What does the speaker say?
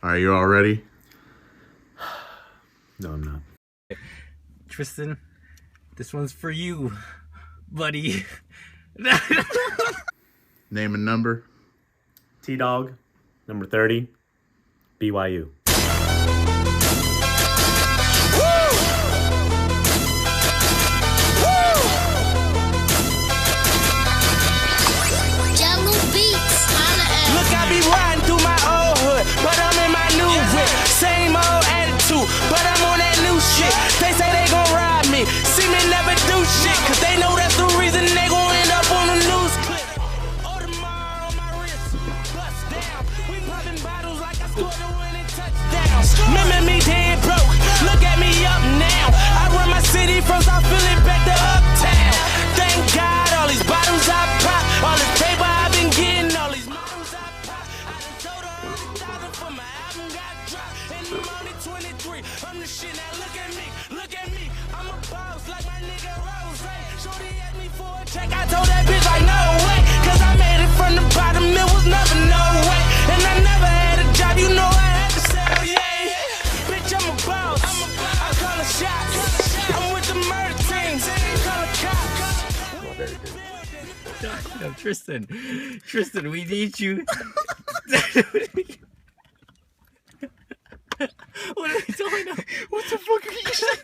All right, you all ready? No, I'm not. Tristen, this one's for you, buddy. Name a number. T-Dog, number 30, BYU. Look, I be riding through my old hood, but I'm in my new whip. Same old attitude, but I'm on that new shit. They say they gon' ride me, see me never do shit, cause they know that's the reason they gon' end up on the news clip. Audemars on my wrist, bust down. We popping bottles like I scored a winning touchdown. Remember me dead broke, look at me up now. I run my city from South Philly back to Uptown. Thank God all these bottles I pop, all this paper I've been getting, all these models I pop. I done sold 100,000 for my album got dropped, and I'm only 23. I'm the shit, now look at me, look at me. I'm a boss like my nigga Rose. Shorty asked me for a check, I told that bitch like no way, cause I made it from the bottom, it was never no way. And I never had a job, you know I had to sell, yeah. Bitch, I'm a boss, I call the shots. I'm with the murder team, call the cops. No, Tristen, we need you. What are we doing now? What the fuck are you saying?